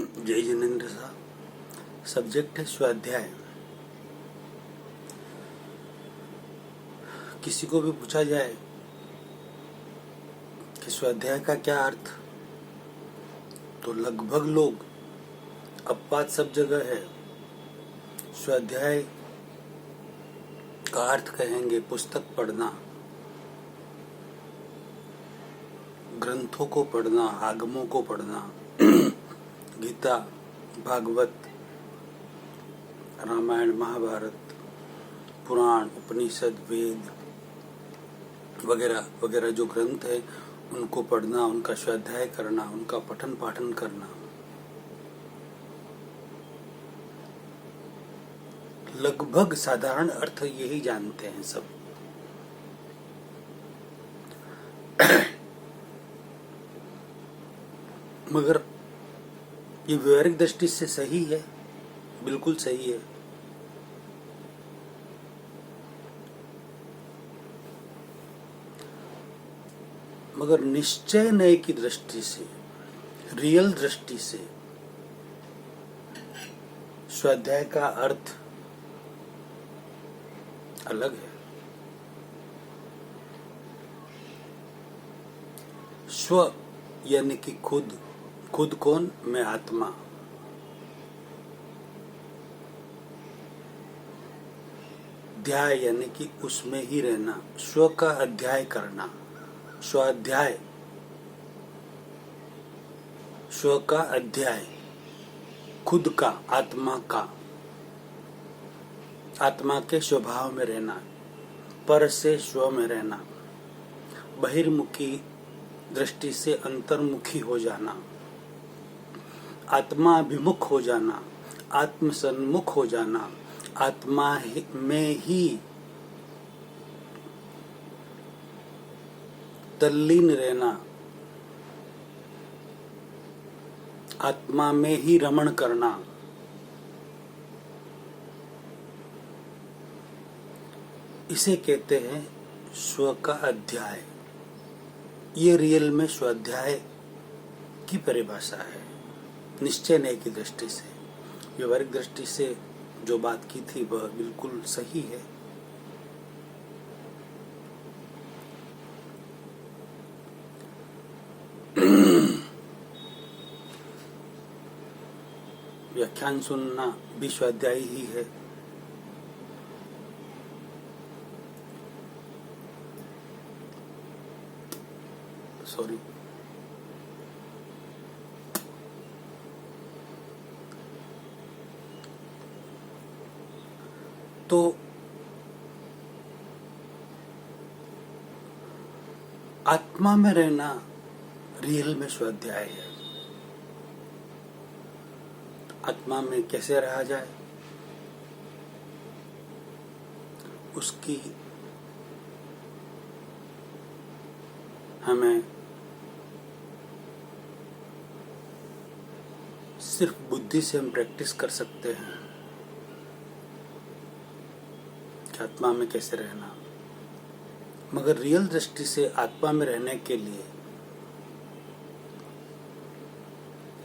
जय जिनेन्द्र साहब। सब्जेक्ट है स्वाध्याय। किसी को भी पूछा जाए कि स्वाध्याय का क्या अर्थ, तो लगभग लोग, अपवाद सब जगह है, स्वाध्याय का अर्थ कहेंगे पुस्तक पढ़ना, ग्रंथों को पढ़ना, आगमों को पढ़ना, गीता, भागवत, रामायण, महाभारत, पुराण, उपनिषद, वेद वगैरह वगैरह जो ग्रंथ है उनको पढ़ना, उनका स्वाध्याय करना, उनका पठन पाठन करना। लगभग साधारण अर्थ यही जानते हैं सब। मगर ये व्यवहारिक दृष्टि से सही है, बिल्कुल सही है। मगर निश्चय नय की दृष्टि से, रियल दृष्टि से स्वाध्याय का अर्थ अलग है। स्व यानी कि खुद, खुद कौन? मैं आत्मा। अध्याय यानी कि उसमें ही रहना, स्व का अध्याय करना, स्वाध्याय, स्व का अध्याय, खुद का, आत्मा का, आत्मा के स्वभाव में रहना, पर से स्व में रहना, बहिर्मुखी दृष्टि से अंतर्मुखी हो जाना, आत्माभिमुख हो जाना, आत्मसन्मुख हो जाना, आत्मा में ही तल्लीन रहना, आत्मा में ही रमण करना, इसे कहते हैं स्व का अध्याय। ये रियल में स्वाध्याय की परिभाषा है, निश्चय नय की दृष्टि से। व्यवहारिक दृष्टि से जो बात की थी वह बिल्कुल सही है। व्याख्यान सुनना भी स्वाध्याय ही है। सॉरी, तो आत्मा में रहना रियल में स्वाध्याय है। आत्मा में कैसे रहा जाए, उसकी हमें सिर्फ बुद्धि से हम प्रैक्टिस कर सकते हैं कि आत्मा में कैसे रहना। मगर रियल दृष्टि से आत्मा में रहने के लिए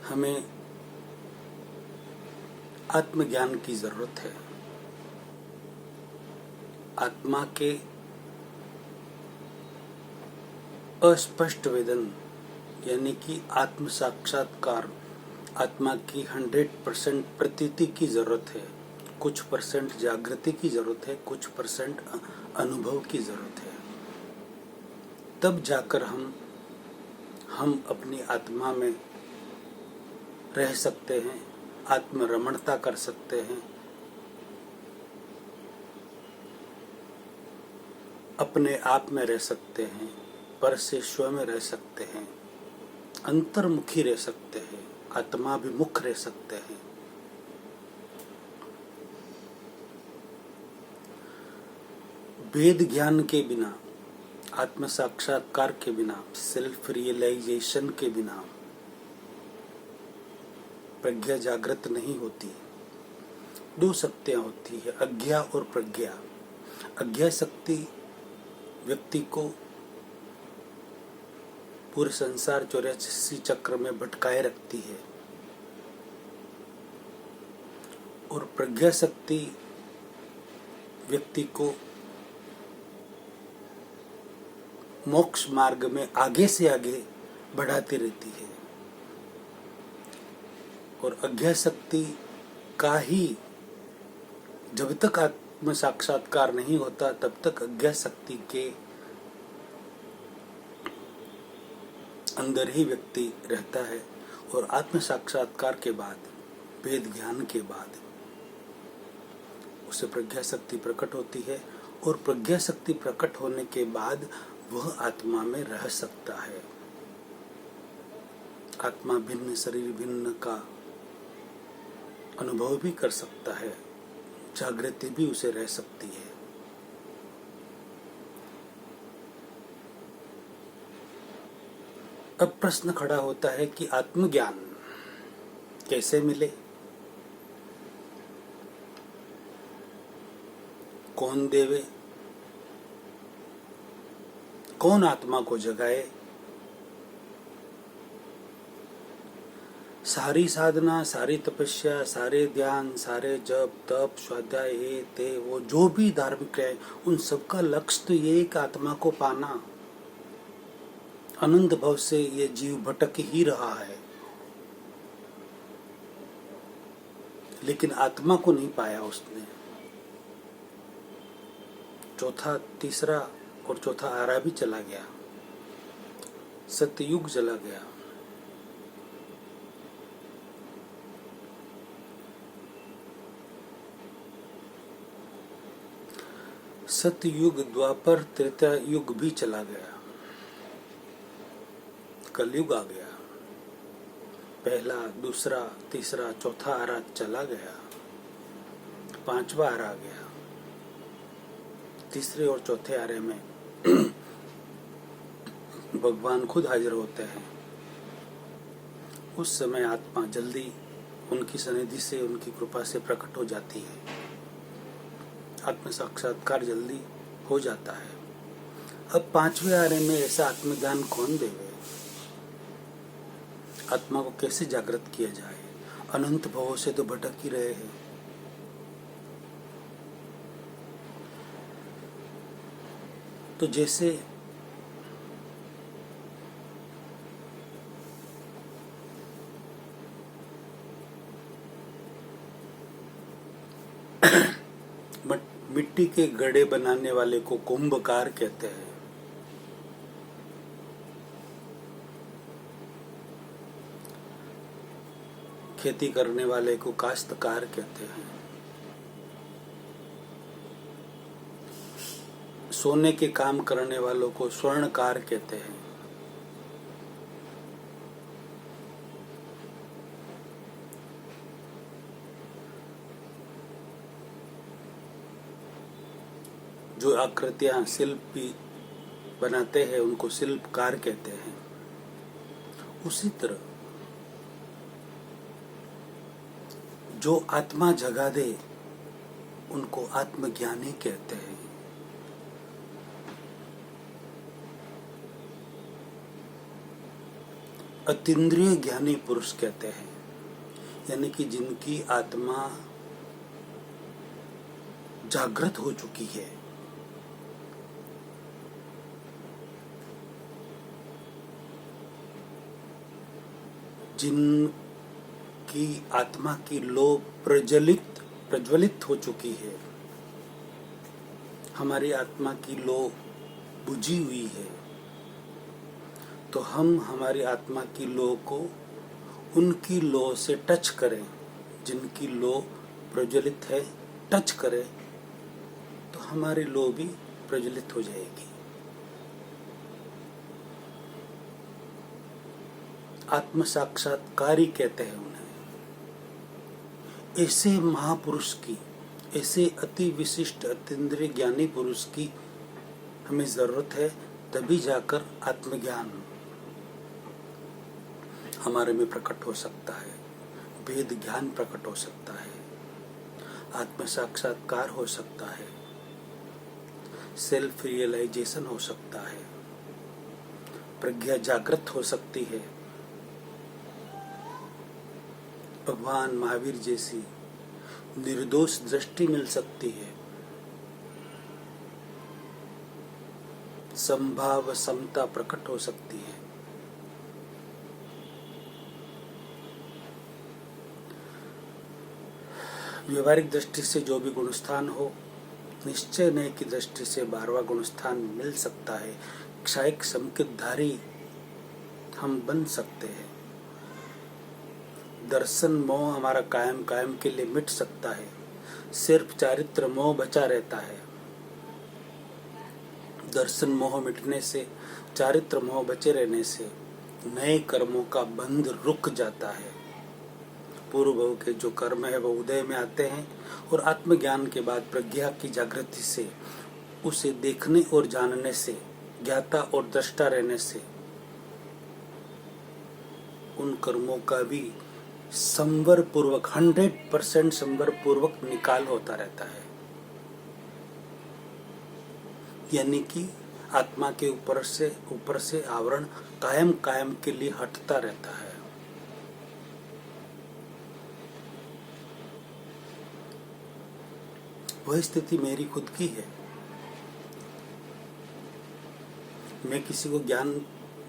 हमें आत्मज्ञान की जरूरत है। आत्मा के अस्पष्ट वेदन यानी कि आत्म साक्षात्कार, आत्मा की 100% प्रतीति की जरूरत है। कुछ परसेंट जागृति की जरूरत है, कुछ परसेंट अनुभव की जरूरत है। तब जाकर हम अपनी आत्मा में रह सकते हैं, आत्मरमणता कर सकते हैं, अपने आप में रह सकते हैं, पर से स्व में रह सकते हैं, अंतर्मुखी रह सकते हैं, आत्माभिमुख रह सकते हैं। वेद ज्ञान के बिना, आत्म साक्षात्कार के बिना, सेल्फ रियलाइजेशन के बिना प्रज्ञा जागृत नहीं होती। दो शक्तियां होती है, अज्ञा और प्रज्ञा। अज्ञा शक्ति व्यक्ति को पूरे संसार 84 चक्र में भटकाए रखती है। और प्रज्ञा शक्ति व्यक्ति को मोक्ष मार्ग में आगे से आगे बढ़ाती रहती है, और अज्ञा शक्ति का ही जब तक आत्म साक्षात्कार नहीं होता तब तक अज्ञा शक्ति के अंदर ही व्यक्ति रहता है, और आत्म साक्षात्कार के बाद, वेद ज्ञान के बाद उसे प्रज्ञा शक्ति प्रकट होती है, और प्रज्ञा शक्ति प्रकट होने के बाद वह आत्मा में रह सकता है। आत्मा भिन्न, शरीर भिन्न का अनुभव भी कर सकता है, जागृति भी उसे रह सकती है। अब प्रश्न खड़ा होता है कि आत्मज्ञान कैसे मिले, कौन देवे, कौन आत्मा को जगाए। सारी साधना, सारी तपस्या, सारे ध्यान, सारे जप तप स्वाध्याय, ये ते वो जो भी धार्मिक है, उन सबका लक्ष्य तो ये एक आत्मा को पाना। अनंत भव से ये जीव भटक ही रहा है, लेकिन आत्मा को नहीं पाया उसने। चौथा, तीसरा और चौथा आरा भी चला गया, सतयुग चला गया। सतयुग, द्वापर, त्रेता युग भी चला गया, कलयुग आ गया। पहला, दूसरा, तीसरा, चौथा आरा चला गया, पांचवा आरा आ गया। तीसरे और चौथे आरे में भगवान खुद हाजिर होते हैं। उस समय आत्मा जल्दी उनकी सनिधि से, उनकी कृपा से प्रकट हो जाती है। आत्म साक्षात्कार जल्दी हो जाता है। अब पांचवें आरे में ऐसा आत्मज्ञान कौन देवे? आत्मा को कैसे जागृत किया जाए? अनंत भवों से तो भटक ही रहे हैं। तो जैसे मिट्टी के घड़े बनाने वाले को कुंभकार कहते हैं, खेती करने वाले को काश्तकार कहते हैं, सोने के काम करने वालों को स्वर्णकार कहते हैं। जो आकृतियां शिल्पी बनाते हैं उनको शिल्पकार कहते हैं। उसी तरह जो आत्मा जगा दे उनको आत्मज्ञानी कहते हैं। अतीन्द्रिय ज्ञानी पुरुष कहते हैं, यानी कि जिनकी आत्मा जागृत हो चुकी है, जिनकी आत्मा की लो प्रज्वलित हो चुकी है। हमारी आत्मा की लो बुझी हुई है, तो हम हमारी आत्मा की लो को उनकी लो से टच करें, जिनकी लो प्रज्वलित है, टच करें तो हमारी लो भी प्रज्वलित हो जाएगी। आत्म साक्षात्कारी कहते हैं उन्हें। ऐसे महापुरुष की, ऐसे अति विशिष्ट अतीन्द्रिय ज्ञानी पुरुष की हमें जरूरत है, तभी जाकर आत्मज्ञान हमारे में प्रकट हो सकता है, वेद ज्ञान प्रकट हो सकता है, आत्म साक्षात्कार हो सकता है, सेल्फ रियलाइजेशन हो सकता है, प्रज्ञा जागृत हो सकती है। भगवान महावीर जैसी निर्दोष दृष्टि मिल सकती है, संभाव समता प्रकट हो सकती है। व्यवहारिक दृष्टि से जो भी गुणस्थान हो, निश्चय नय की दृष्टि से 12वां गुणस्थान मिल सकता है। क्षायिक संकेतधारी हम बन सकते हैं। दर्शन मोह हमारा कायम कायम के लिए मिट सकता है। सिर्फ चारित्र मोह बचा रहता है। दर्शन मोह मिटने से, चारित्र मोह बचे रहने से नए कर्मों का बंध रुक जाता है। पूर्व भव के जो कर्म है वो उदय में आते हैं और आत्मज्ञान के बाद प्रज्ञा की जागृति से, उसे देखने और जानने से, ज्ञाता और दृष्टा रहने से उन कर्मों का भी संवर पूर्वक 100% संवर पूर्वक निकाल होता रहता है। यानी कि आत्मा के ऊपर से आवरण कायम कायम के लिए हटता रहता है। वह स्थिति मेरी खुद की है। मैं किसी को ज्ञान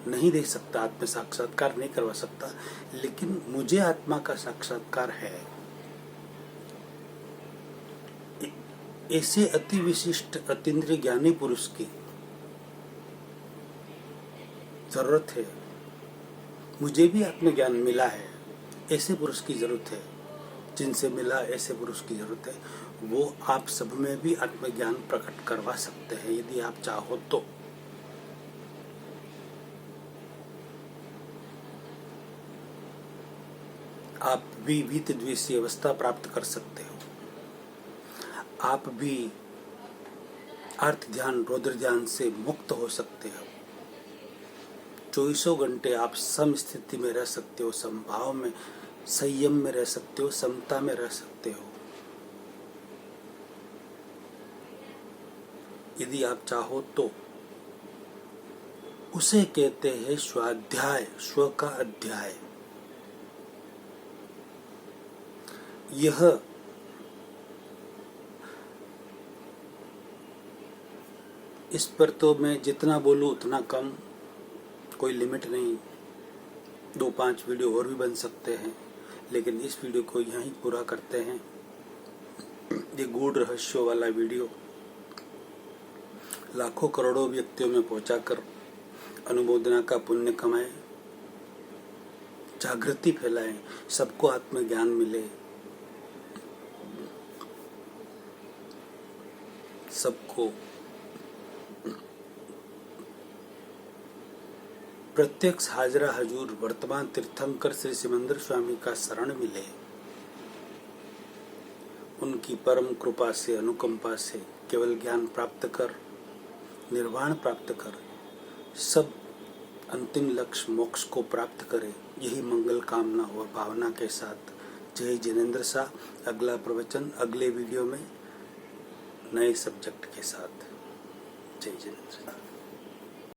नहीं दे सकता, आत्म साक्षात्कार नहीं करवा सकता, लेकिन मुझे आत्मा का साक्षात्कार है। ऐसे अति विशिष्ट अतीन्द्रिय ज्ञानी पुरुष की जरूरत है। मुझे भी आत्मज्ञान मिला है, ऐसे पुरुष की जरूरत है। जिनसे मिला ऐसे पुरुष की जरूरत है। वो आप सब में भी आत्मज्ञान प्रकट करवा सकते हैं यदि आप चाहो तो। आप भी भीत द्वेषी अवस्था प्राप्त कर सकते हो। आप भी अर्थ ध्यान, रौद्र ध्यान से मुक्त हो सकते हो। 24 घंटे आप सम स्थिति में रह सकते हो, समभाव में, संयम में रह सकते हो, समता में रह सकते हो। यदि आप चाहो तो। उसे कहते हैं स्वाध्याय, स्व का अध्याय। यह इस पर तो मैं जितना बोलूं उतना कम, कोई लिमिट नहीं। 2-5 वीडियो और भी बन सकते हैं, लेकिन इस वीडियो को यहीं पूरा करते हैं। ये गूढ़ रहस्यों वाला वीडियो लाखों करोड़ों व्यक्तियों में पहुंचाकर अनुमोदना का पुण्य कमाए, जागृति फैलाएं, सबको आत्मज्ञान मिले, सबको प्रत्यक्ष हाजरा हजूर वर्तमान तीर्थंकर श्री सिमंदर स्वामी का शरण मिले। उनकी परम कृपा से, अनुकंपा से केवल ज्ञान प्राप्त कर, निर्वाण प्राप्त कर, सब अंतिम लक्ष्य मोक्ष को प्राप्त करे। यही मंगल कामना और भावना के साथ जय जिनेंद्र शाह। अगला प्रवचन अगले वीडियो में नए सब्जेक्ट के साथ। जय जिनेंद्र शाह।